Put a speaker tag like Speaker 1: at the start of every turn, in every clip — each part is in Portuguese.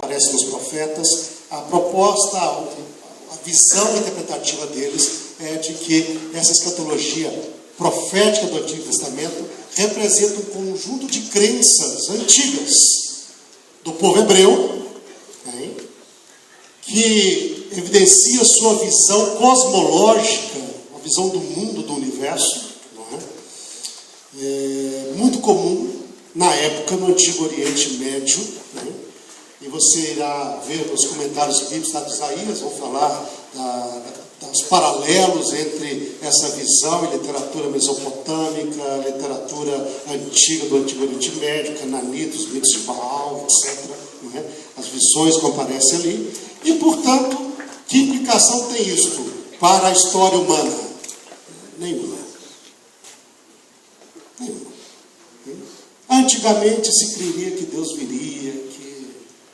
Speaker 1: aparece nos profetas. A proposta, a visão interpretativa deles é de que essa escatologia profética do Antigo Testamento representa um conjunto de crenças antigas do povo hebreu, né, que evidencia sua visão cosmológica, a visão do mundo, do universo, muito comum na época no Antigo Oriente Médio, né? E você irá ver nos comentários bíblicos de Isaías, vão falar dos paralelos entre essa visão e literatura mesopotâmica, literatura antiga do Antigo Oriente Médio, cananitas, mitos de Baal, etc. Né? As visões que aparecem ali. E, portanto, que implicação tem isto para a história humana? Nenhuma. Antigamente se creria que Deus viria, que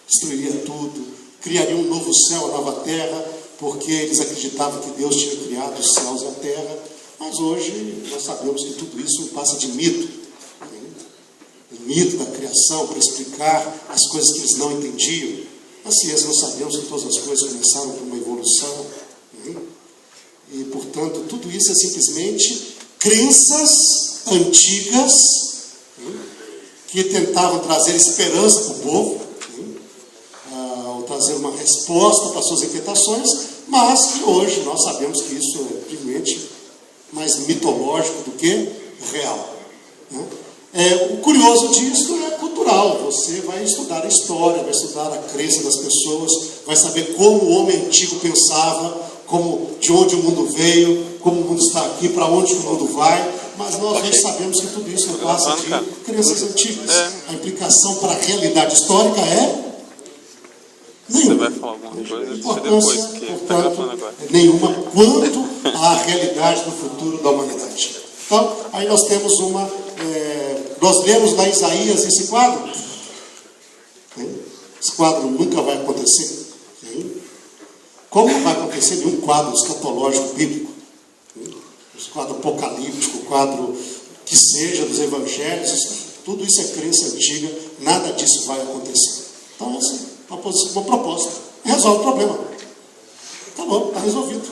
Speaker 1: destruiria tudo, criaria um novo céu, uma nova terra, porque eles acreditavam que Deus tinha criado os céus e a terra. Mas hoje nós sabemos que tudo isso passa de mito. O mito da criação para explicar as coisas que eles não entendiam. Na ciência nós sabemos que todas as coisas começaram por uma evolução. E, portanto, tudo isso é simplesmente crenças antigas que tentavam trazer esperança para o povo, ou trazer uma resposta para suas inquietações, mas que hoje nós sabemos que isso é simplesmente mais mitológico do que real. O curioso disso é cultural. Você vai estudar a história, vai estudar a crença das pessoas, vai saber como o homem antigo pensava, de onde o mundo veio, como o mundo está aqui, para onde o mundo vai, mas nós hoje sabemos que tudo isso passa de crenças antigas. A implicação para a realidade histórica é nenhuma.
Speaker 2: Você vai falar alguma coisa?
Speaker 1: Importância, portanto, nenhuma quanto à realidade do futuro da humanidade. Então, aí nós temos nós lemos lá em Isaías esse quadro. Esse quadro nunca vai acontecer. Como não vai acontecer nenhum quadro escatológico bíblico? Esse quadro apocalíptico, quadro que seja dos evangelhos, tudo isso é crença antiga, nada disso vai acontecer. Então, essa é uma proposta. Resolve o problema. Tá bom, está resolvido.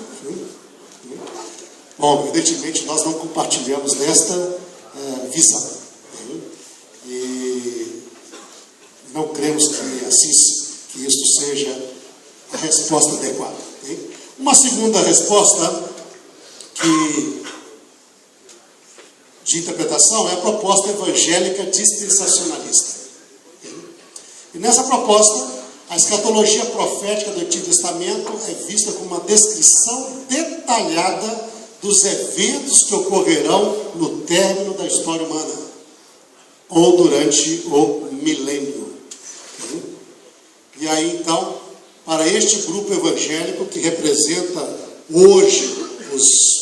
Speaker 1: Bom, evidentemente nós não compartilhamos desta visão. E não cremos que isto seja a resposta adequada. Uma segunda resposta de interpretação é a proposta evangélica dispensacionalista. E nessa proposta, a escatologia profética do Antigo Testamento é vista como uma descrição detalhada dos eventos que ocorrerão no término da história humana, ou durante o milênio. E aí, então, para este grupo evangélico que representa hoje os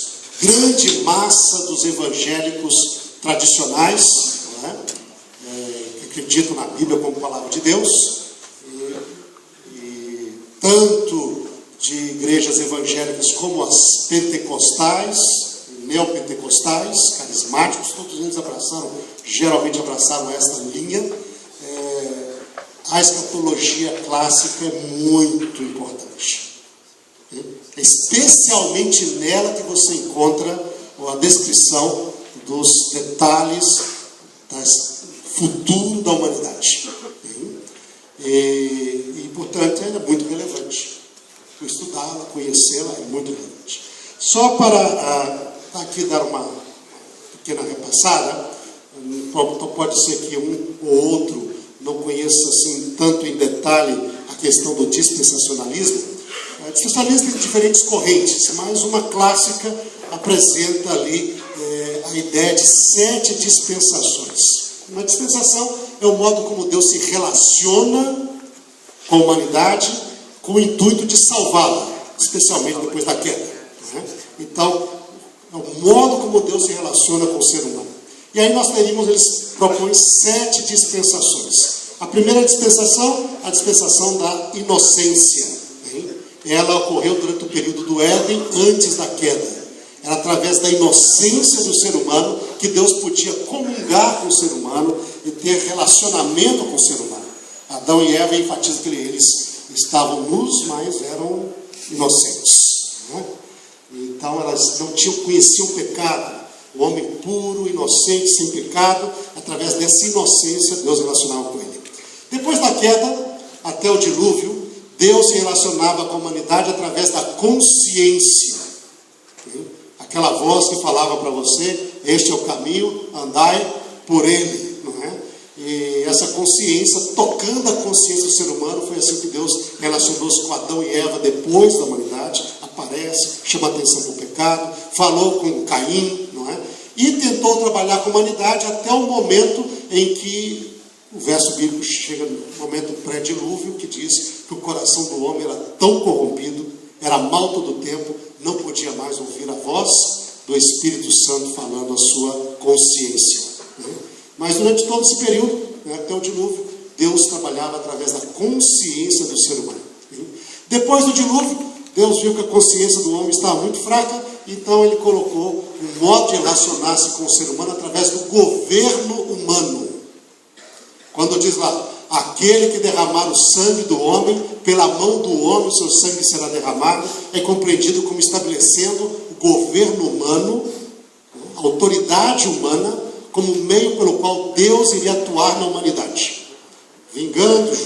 Speaker 1: grande massa dos evangélicos tradicionais, que acreditam na Bíblia como palavra de Deus, e tanto de igrejas evangélicas como as pentecostais, neopentecostais, carismáticos, todos eles geralmente abraçaram esta linha. A escatologia clássica é muito importante. É especialmente nela que você encontra a descrição dos detalhes do futuro da humanidade. E portanto, ela é muito relevante. Estudá-la, conhecê-la é muito relevante. Só para aqui dar uma pequena repassada, pode ser que um ou outro não conheça assim tanto em detalhe a questão do dispensacionalismo. O dispensacionalismo tem diferentes correntes, mas uma clássica apresenta ali a ideia de 7 dispensações. Uma dispensação é o modo como Deus se relaciona com a humanidade com o intuito de salvá-la, especialmente depois da queda. Então, é o modo como Deus se relaciona com o ser humano. E aí eles propõem 7 dispensações. A primeira dispensação, a dispensação da inocência. Ela ocorreu durante o período do Éden, antes da queda. Era através da inocência do ser humano que Deus podia comungar com o ser humano e ter relacionamento com o ser humano. Adão e Eva enfatiza que eles estavam nus, mas eram inocentes, né? Então elas não conheciam o pecado. O homem puro, inocente, sem pecado, através dessa inocência, Deus relacionava com ele. Depois da queda, até o dilúvio, Deus se relacionava com a humanidade através da consciência. Aquela voz que falava para você: este é o caminho, andai por ele, não é? E essa consciência, tocando a consciência do ser humano, foi assim que Deus relacionou-se com Adão e Eva depois da humanidade. Aparece, chama atenção para o pecado, falou com Caim, não é? E tentou trabalhar com a humanidade até o momento em que o verso bíblico chega no momento pré-dilúvio, que diz que o coração do homem era tão corrompido, era mau todo o tempo, não podia mais ouvir a voz do Espírito Santo falando a sua consciência. Mas durante todo esse período, até o dilúvio, Deus trabalhava através da consciência do ser humano. Depois do dilúvio, Deus viu que a consciência do homem estava muito fraca, então ele colocou um modo de relacionar-se com o ser humano através do governo humano. Quando diz lá: aquele que derramar o sangue do homem, pela mão do homem o seu sangue será derramado, é compreendido como estabelecendo o governo humano, a autoridade humana, como meio pelo qual Deus iria atuar na humanidade, vingando,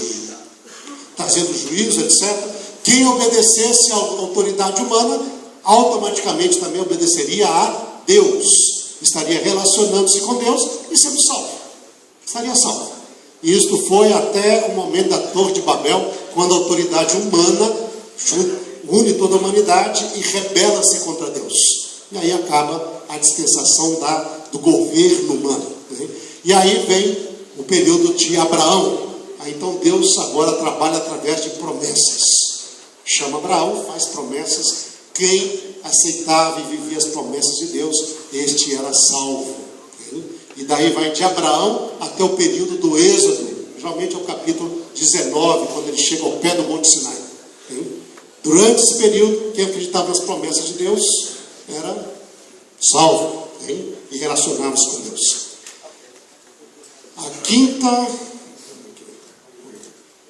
Speaker 1: trazendo juízo, etc. Quem obedecesse à autoridade humana, automaticamente também obedeceria a Deus, estaria relacionando-se com Deus e sendo salvo, estaria salvo. E isto foi até o momento da Torre de Babel, quando a autoridade humana une toda a humanidade e rebela-se contra Deus. E aí acaba a dispensação do governo humano, né? E aí vem o período de Abraão. Aí então Deus agora trabalha através de promessas. Chama Abraão, faz promessas. Quem aceitava e vivia as promessas de Deus, este era salvo. E daí vai de Abraão até o período do Êxodo, geralmente é o capítulo 19, quando ele chega ao pé do Monte Sinai. Durante esse período, quem acreditava nas promessas de Deus era salvo, e relacionava-se com Deus.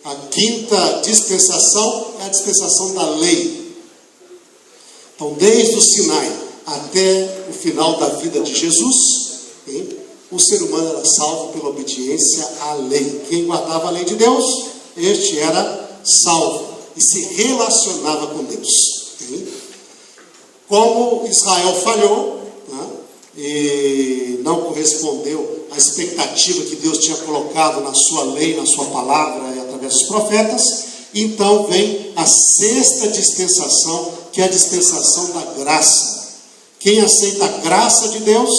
Speaker 1: A quinta dispensação é a dispensação da lei. Então, desde o Sinai até o final da vida de Jesus, o ser humano era salvo pela obediência à lei. Quem guardava a lei de Deus, este era salvo e se relacionava com Deus. Como Israel falhou, né, e não correspondeu à expectativa que Deus tinha colocado na sua lei, na sua palavra e através dos profetas, então vem a sexta dispensação, que é a dispensação da graça. Quem aceita a graça de Deus,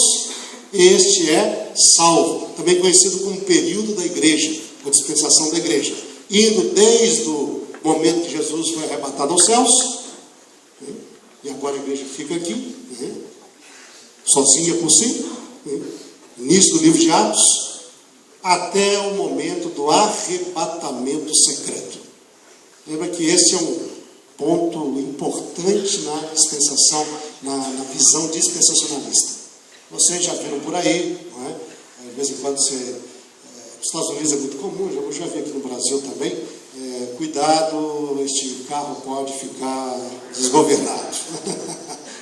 Speaker 1: este é salvo, também conhecido como período da igreja, a dispensação da igreja, indo desde o momento que Jesus foi arrebatado aos céus, e agora a igreja fica aqui, sozinha por si, início do livro de Atos, até o momento do arrebatamento secreto. Lembra que esse é um ponto importante na dispensação, na visão dispensacionalista. Vocês já viram por aí, não é? De vez em quando nos Estados Unidos é muito comum, eu já vi aqui no Brasil também, cuidado, este carro pode ficar desgovernado.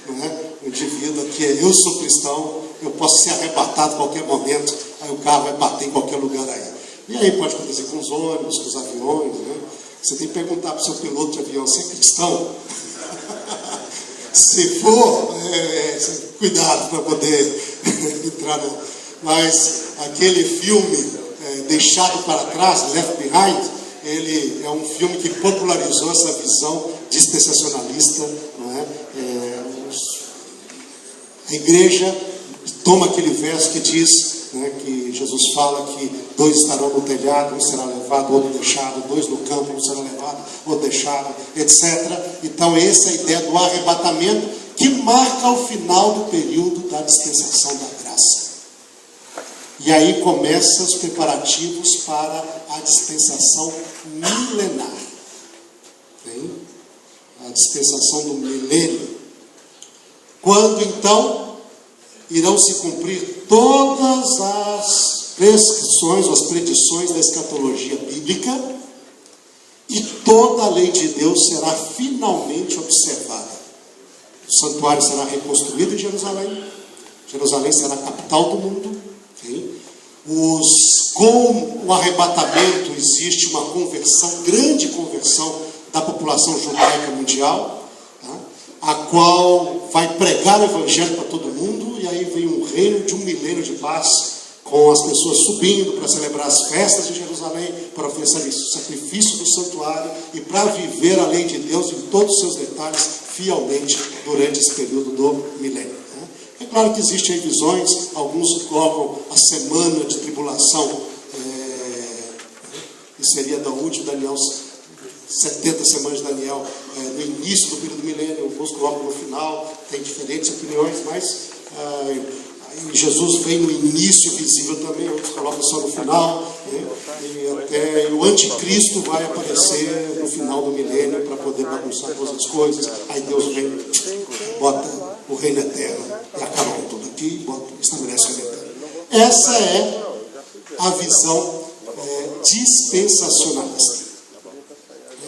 Speaker 1: Não é? O indivíduo aqui eu sou cristão, eu posso ser arrebatado a qualquer momento, aí o carro vai bater em qualquer lugar aí. E aí pode acontecer com os ônibus, com os aviões, né? Você tem que perguntar para o seu piloto de avião: você é cristão? Se for, cuidado para poder entrar no... Mas aquele filme Deixado para Trás, Left Behind, ele é um filme que popularizou essa visão dispensacionalista, não é? A igreja toma aquele verso que diz, né, que Jesus fala que 2 estarão no telhado, um será levado, outro deixado, 2 no campo, um será levado, outro deixado, etc. Então essa é a ideia do arrebatamento, que marca o final do período da dispensação da graça. E aí começam os preparativos para a dispensação milenar. A dispensação do milênio. Quando então irão se cumprir todas as prescrições ou as predições da escatologia bíblica, e toda a lei de Deus será finalmente observada. O santuário será reconstruído em Jerusalém. Jerusalém será a capital do mundo. Okay? Com o arrebatamento existe uma conversão, grande conversão da população judaica mundial, tá? A qual vai pregar o evangelho para todo mundo, e aí vem um reino de 1 milênio de paz, com as pessoas subindo para celebrar as festas de Jerusalém, para oferecer o sacrifício do santuário e para viver a lei de Deus em todos os seus detalhes fielmente durante esse período do milênio. É claro que existem visões, alguns colocam a semana de tribulação, que seria da última Daniel, 70 semanas de Daniel, no início do período do milênio, alguns colocam no final, tem diferentes opiniões, mas Jesus vem no início visível também, outros colocam só no final, e até o anticristo vai aparecer no final do milênio para poder bagunçar todas as coisas. Aí Deus vem, bota o reino eterno e acaba com tudo aqui, estabelece o reino eterno. Essa é a visão dispensacionalista.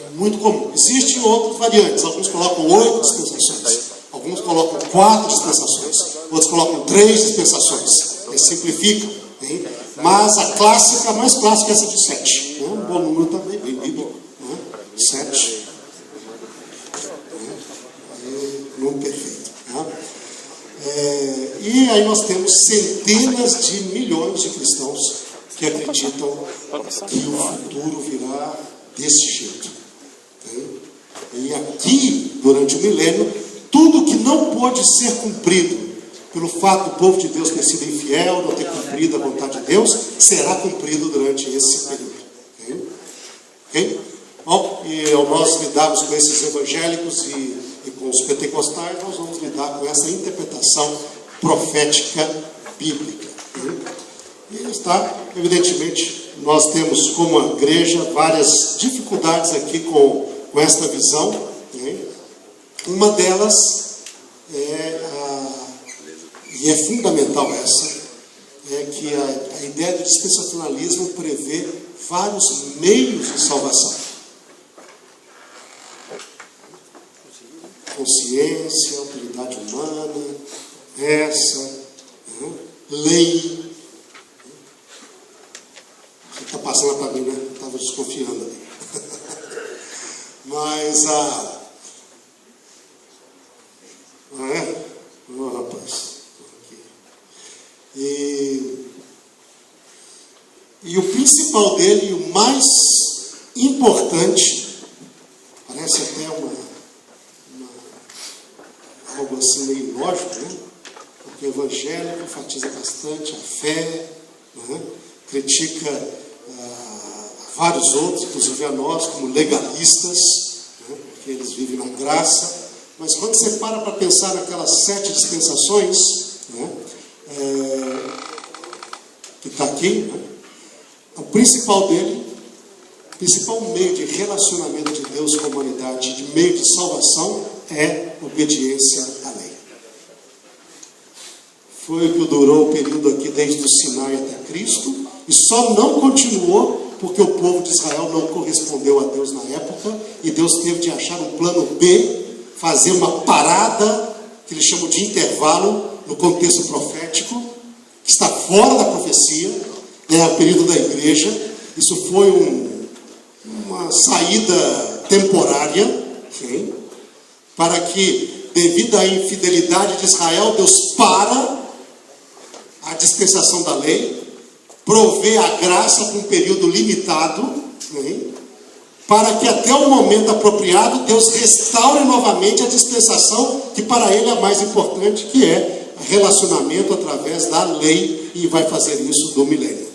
Speaker 1: É muito comum. Existem outras variantes, alguns colocam 8 dispensações, alguns colocam 4 dispensações, outros colocam 3 dispensações. Eles simplificam, hein? Mas a clássica, a mais clássica é essa de 7. Um bom número também, bem bíblico. 7. Número perfeito. E aí nós temos centenas de milhões de cristãos que acreditam que o futuro virá desse jeito. E aqui, durante o milênio, tudo que não pode ser cumprido pelo fato do povo de Deus ter sido infiel, não ter cumprido a vontade de Deus, será cumprido durante esse período. Ok? Bom, e ao nós lidarmos com esses evangélicos e com os pentecostais, nós vamos lidar com essa interpretação profética bíblica. E está, evidentemente, nós temos como igreja várias dificuldades aqui com esta visão. Uma delas e é fundamental essa, é que a ideia do dispensacionalismo prevê vários meios de salvação. Consciência, autoridade humana, lei. Você está passando para mim, né? Estava desconfiando ali. Mas não é? Oh, rapaz. E o principal dele, e o mais importante, parece até algo assim meio ilógico, né? Porque o evangelho enfatiza bastante a fé, né? Critica vários outros, inclusive a nós, como legalistas, né? Porque eles vivem na graça. Mas quando você para pensar naquelas 7 dispensações, né? Que está aqui, né? O principal dele, o principal meio de relacionamento de Deus com a humanidade, de meio de salvação, é obediência à lei. Foi o que durou o período aqui desde o Sinai até Cristo, e só não continuou porque o povo de Israel não correspondeu a Deus na época, e Deus teve de achar um plano B, fazer uma parada, que eles chamam de intervalo, no contexto profético, que está fora da profecia, é o período da igreja. Isso foi uma saída temporária, okay? Para que, devido à infidelidade de Israel, Deus para a dispensação da lei, provê a graça por um período limitado, okay? Para que até o momento apropriado, Deus restaure novamente a dispensação, que para ele é a mais importante, que é relacionamento através da lei, e vai fazer isso do milênio.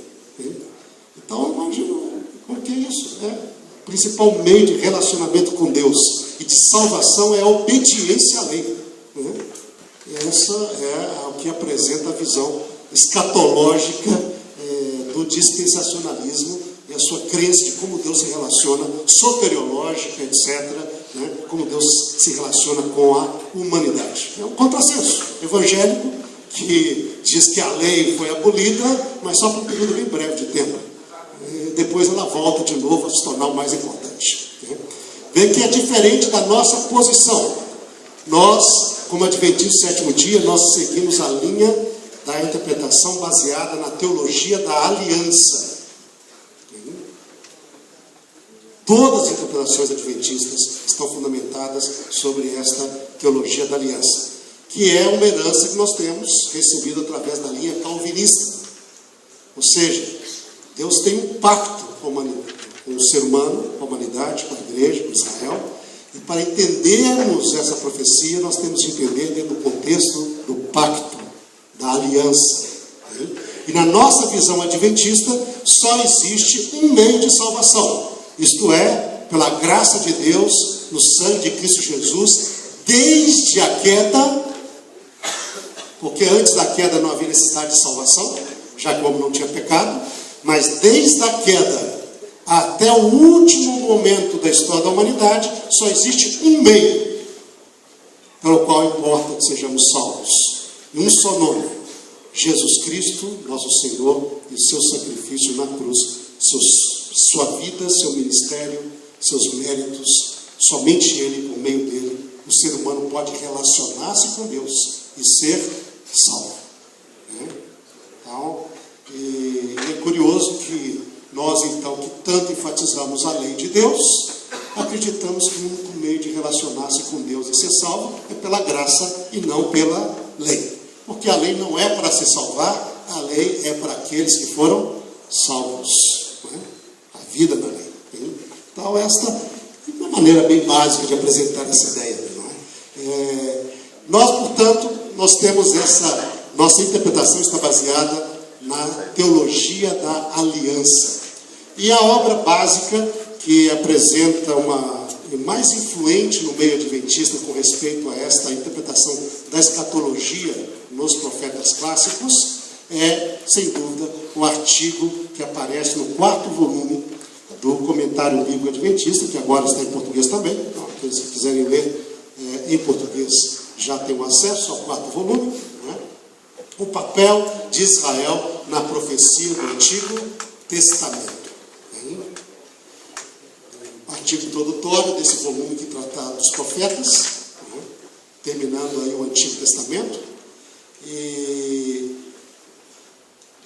Speaker 1: Então, eu imagino como que é isso, né? O principal meio de relacionamento com Deus e de salvação é a obediência à lei, né? Essa é o que apresenta a visão escatológica do dispensacionalismo e a sua crença de como Deus se relaciona, soteriológica, etc., né? Como Deus se relaciona com a humanidade. É um contrassenso evangélico que diz que a lei foi abolida, mas só por um período bem breve de tempo. Depois ela volta de novo a se tornar o mais importante. Vê que é diferente da nossa posição. Nós, como adventistas do sétimo dia, nós seguimos a linha da interpretação baseada na teologia da aliança. Todas as interpretações adventistas estão fundamentadas sobre esta teologia da aliança, que é uma herança que nós temos recebido através da linha calvinista. Ou seja, Deus tem um pacto com a humanidade, com o ser humano, com a humanidade, com a igreja, com Israel. E para entendermos essa profecia, nós temos que entender dentro do contexto do pacto, da aliança. E na nossa visão adventista, só existe um meio de salvação. Isto é, pela graça de Deus, no sangue de Cristo Jesus, desde a queda, porque antes da queda não havia necessidade de salvação, já que o homem não tinha pecado, mas desde a queda até o último momento da história da humanidade, só existe um meio pelo qual importa que sejamos salvos. Um só nome: Jesus Cristo, nosso Senhor, e seu sacrifício na cruz, sua vida, seu ministério, seus méritos. Somente Ele, por meio dele, o ser humano pode relacionar-se com Deus e ser salvo. Então, é curioso que nós, então, que tanto enfatizamos a lei de Deus, acreditamos que o único meio de relacionar-se com Deus e ser salvo é pela graça e não pela lei. Porque a lei não é para se salvar, a lei é para aqueles que foram salvos. A vida da lei. Então, esta é uma maneira bem básica de apresentar essa ideia. Nós, portanto, nós temos nossa interpretação está baseada na teologia da aliança. E a obra básica que apresenta uma mais influente no meio adventista com respeito a esta interpretação da escatologia nos profetas clássicos é, sem dúvida, o artigo que aparece no 4º volume do Comentário Bíblico Adventista, que agora está em português também. Então, aqueles que quiserem ler em português já têm acesso ao 4º volume. O papel de Israel na profecia do Antigo Testamento. Artigo introdutório desse volume que trata dos profetas, terminando aí o Antigo Testamento.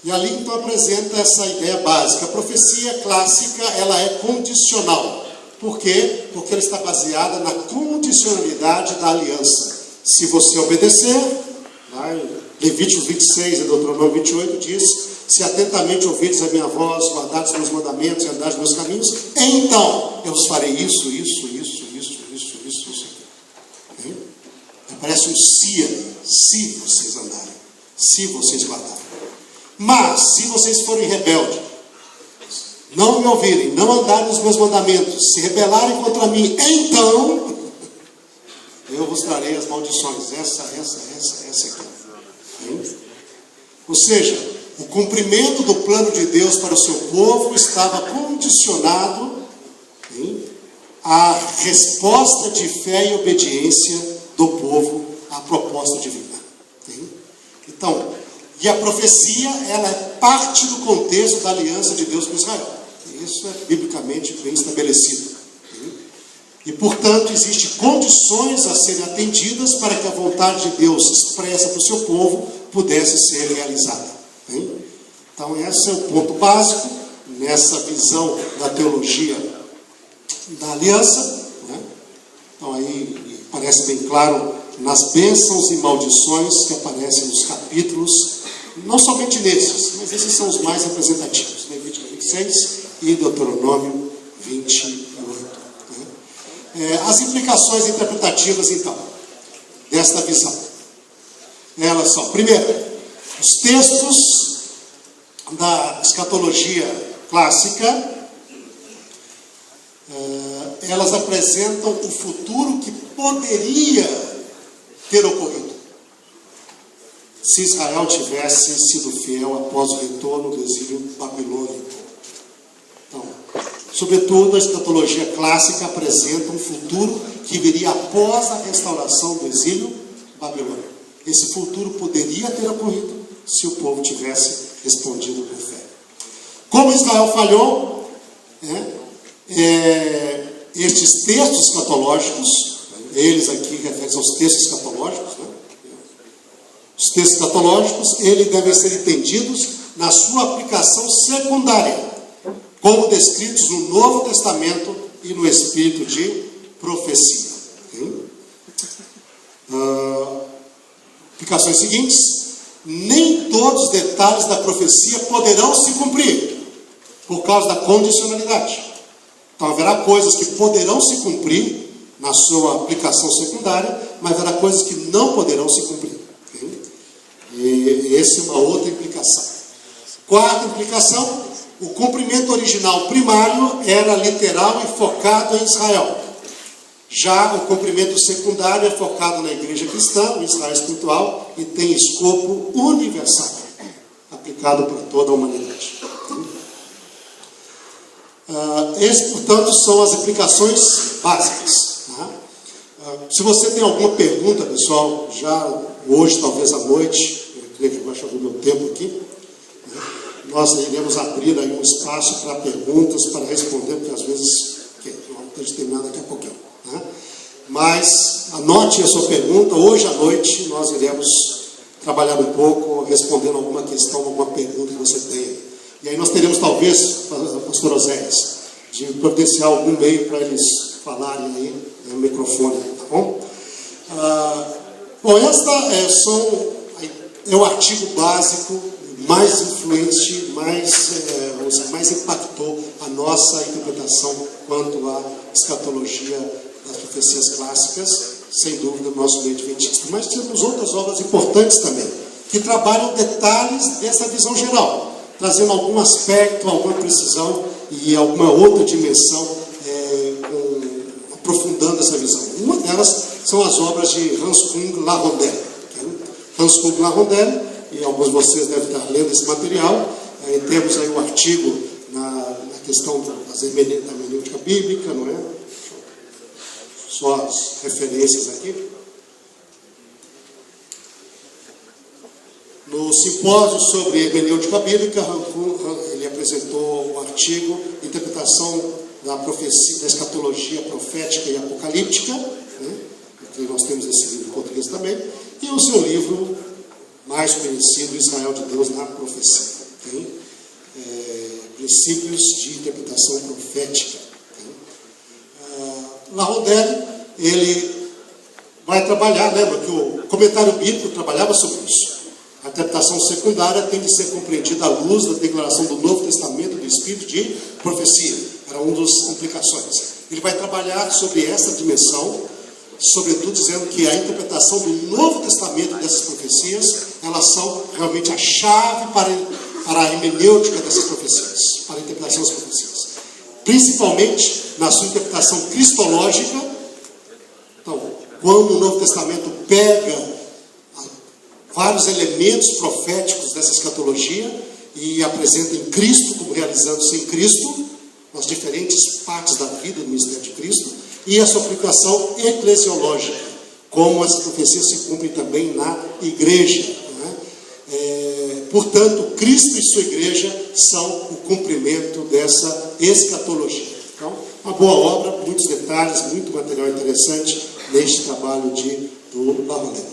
Speaker 1: E ali então apresenta essa ideia básica. A profecia clássica, ela é condicional. Por quê? Porque ela está baseada na condicionalidade da aliança. Se você obedecer, Levíticos 26 e Deuteronômio 28 diz: se atentamente ouvides a minha voz, guardares os meus mandamentos e andares nos meus caminhos, então eu vos farei isso. Parece um se vocês andarem, se vocês guardarem. Mas, se vocês forem rebeldes, não me ouvirem, não andarem nos meus mandamentos, se rebelarem contra mim, então eu vos trarei as maldições. Essa aqui. Ou seja, o cumprimento do plano de Deus para o seu povo estava condicionado à resposta de fé e obediência do povo à proposta divina. Então, e a profecia, ela é parte do contexto da aliança de Deus com Israel. Isso é biblicamente bem estabelecido. E, portanto, existem condições a serem atendidas para que a vontade de Deus expressa para o seu povo pudesse ser realizada. Então, esse é o ponto básico nessa visão da teologia da aliança. Então, aí parece bem claro nas bênçãos e maldições que aparecem nos capítulos, não somente nesses, mas esses são os mais representativos, Levítico 26 e Deuteronômio 28. As implicações interpretativas, então, desta visão, elas são: primeiro, os textos da escatologia clássica, elas apresentam o futuro que poderia ter ocorrido se Israel tivesse sido fiel após o retorno do exílio babilônico. Então, sobretudo, a escatologia clássica apresenta um futuro que viria após a restauração do exílio babilônico. Esse futuro poderia ter ocorrido se o povo tivesse respondido com fé. Como Israel falhou, estes textos escatológicos, eles aqui referem aos textos escatológicos, os textos escatológicos, eles devem ser entendidos na sua aplicação secundária, como descritos no Novo Testamento e no espírito de profecia. Aplicações seguintes: nem todos os detalhes da profecia poderão se cumprir, por causa da condicionalidade. Então haverá coisas que poderão se cumprir na sua aplicação secundária, mas haverá coisas que não poderão se cumprir. E essa é uma outra implicação. Quarta implicação: o cumprimento original primário era literal e focado em Israel. Já o cumprimento secundário é focado na igreja cristã, no Israel espiritual, e tem escopo universal, aplicado por toda a humanidade. Essas, portanto, são as implicações básicas. Se você tem alguma pergunta, pessoal, já hoje, talvez à noite, eu creio que vai achar do meu tempo aqui, nós iremos abrir aí um espaço para perguntas, para responder, porque às vezes vamos ter de terminar daqui a pouquinho. Mas anote a sua pergunta. Hoje à noite nós iremos trabalhar um pouco, respondendo alguma questão, alguma pergunta que você tenha. E aí nós teremos talvez, pastor Oséias, de providenciar algum meio para eles falarem aí no microfone, tá bom? Bom, esta é o artigo básico mais influente, mais impactou a nossa interpretação quanto à escatologia das profecias clássicas, sem dúvida, no nosso meio adventista. Mas temos outras obras importantes também, que trabalham detalhes dessa visão geral, trazendo algum aspecto, alguma precisão e alguma outra dimensão, aprofundando essa visão. Uma delas são as obras de Hans Kung Larondel. Hans Kung Larondel, e alguns de vocês devem estar lendo esse material. Temos aí um artigo na questão da hermenêutica bíblica, não é? Só as referências aqui. No simpósio sobre hermenêutica bíblica, ele apresentou um artigo, Interpretação da Profecia, da Escatologia Profética e Apocalíptica, que nós temos esse livro em português também, e o seu livro mais conhecido, Israel de Deus na Profecia. Princípios de interpretação profética. Larondel, ele vai trabalhar, lembra que o comentário bíblico trabalhava sobre isso. A interpretação secundária tem de ser compreendida à luz da declaração do Novo Testamento do Espírito de profecia. Era uma das implicações. Ele vai trabalhar sobre essa dimensão, sobretudo dizendo que a interpretação do Novo Testamento dessas profecias, elas são realmente a chave para a hermenêutica dessas profecias, para a interpretação das profecias. Principalmente na sua interpretação cristológica. Então, quando o Novo Testamento pega vários elementos proféticos dessa escatologia e apresenta em Cristo como realizando-se em Cristo, nas diferentes partes da vida do ministério de Cristo, e a sua aplicação eclesiológica, como essas profecias se cumprem também na igreja. Portanto, Cristo e sua igreja são o cumprimento dessa escatologia. Então, uma boa obra, muitos detalhes, muito material interessante neste trabalho do Larondel.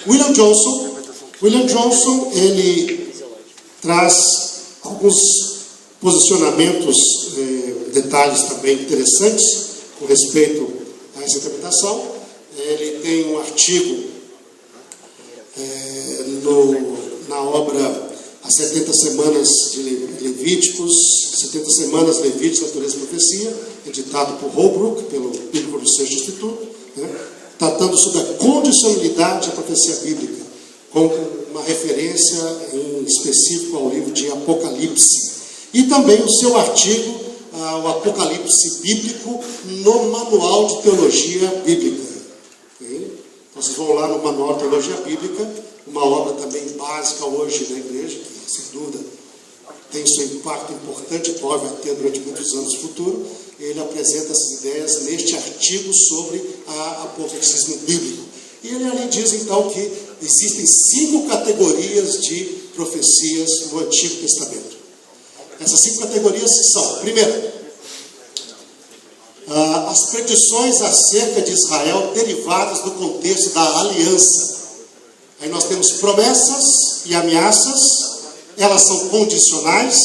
Speaker 1: William Johnson, ele traz alguns posicionamentos, detalhes também interessantes com respeito a essa interpretação. Ele tem um artigo na obra As 70 Semanas de Levíticos, 70 Semanas Levíticos, Natureza e Profecia, editado por Holbrook, pelo Biblical Research Institute, tratando sobre a condicionalidade da profecia bíblica, com uma referência em específico ao livro de Apocalipse. E também o seu artigo, o Apocalipse Bíblico, no Manual de Teologia Bíblica. Então, vocês vão lá no Manual de Teologia Bíblica, uma obra também básica hoje na igreja, que sem dúvida tem seu impacto importante, pode ter durante muitos anos no futuro. Ele apresenta essas ideias neste artigo sobre o apocalipsismo bíblico. E ele ali diz então que existem 5 categorias de profecias no Antigo Testamento. Essas 5 categorias são, primeiro, as predições acerca de Israel derivadas do contexto da aliança. Aí nós temos promessas e ameaças, elas são condicionais,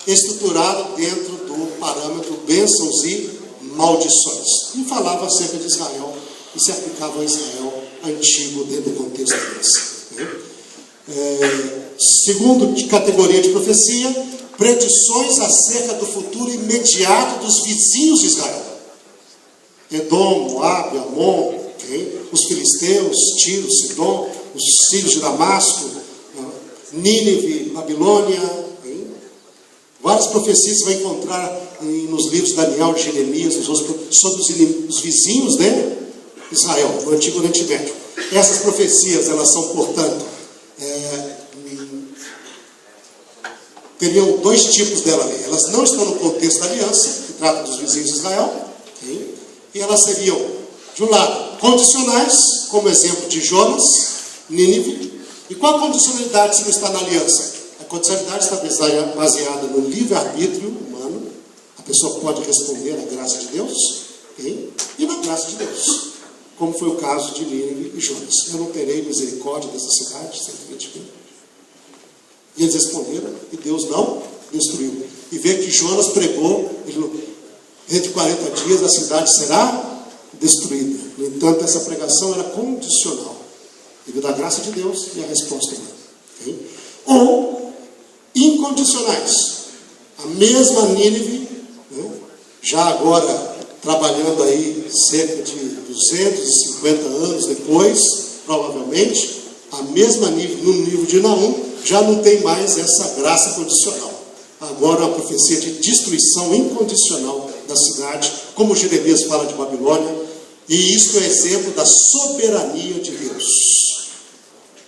Speaker 1: estruturadas dentro do parâmetro bênçãos e maldições. E falava acerca de Israel, e se aplicava a Israel antigo dentro do contexto da aliança. Segundo de categoria de profecia, predições acerca do futuro imediato dos vizinhos de Israel. Edom, Moabe, Amon, os filisteus, Tiro, Sidom, os sírios de Damasco, Nínive, Babilônia. Várias profecias você vai encontrar nos livros de Daniel, de Jeremias, sobre os vizinhos de Israel, no Antigo Oriente Médio. Essas profecias, elas são, portanto, teriam 2 tipos dela ali. Elas não estão no contexto da aliança, que trata dos vizinhos de Israel, e elas seriam, de um lado, condicionais, como exemplo de Jonas, Nínive. E qual a condicionalidade se não está na aliança? A condicionalidade está baseada no livre-arbítrio humano. A pessoa pode responder à graça de Deus, e na graça de Deus, como foi o caso de Nínive e Jonas. Eu não terei misericórdia dessa cidade, 120 mil. E eles responderam, e Deus não destruiu. E vê que Jonas pregou, dentro de 40 dias a cidade será destruída. No entanto, essa pregação era condicional, devido à graça de Deus e à resposta humana. Ou incondicionais. A mesma Nínive, já agora trabalhando aí cerca de 250 anos depois, provavelmente, a mesma Nínive, no livro de Naum, já não tem mais essa graça condicional. Agora a profecia de destruição incondicional da cidade, como Jeremias fala de Babilônia, e isto é exemplo da soberania de Deus.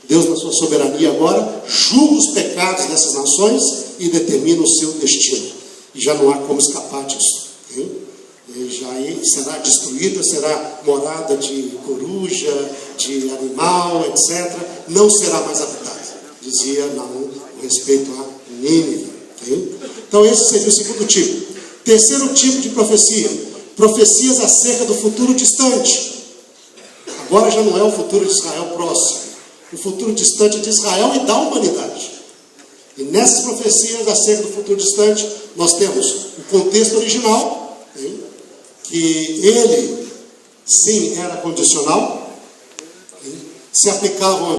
Speaker 1: Deus, na sua soberania agora, julga os pecados dessas nações e determina o seu destino. E já não há como escapar disso. Já será destruída, será morada de coruja, de animal, etc. Não será mais habitada, dizia Naum, com respeito a Nínive. Então esse seria o segundo tipo. Terceiro tipo de profecia, profecias acerca do futuro distante. Agora já não é o futuro de Israel próximo, o futuro distante de Israel e da humanidade. E nessas profecias acerca do futuro distante, nós temos o contexto original, que ele sim era condicional, se aplicavam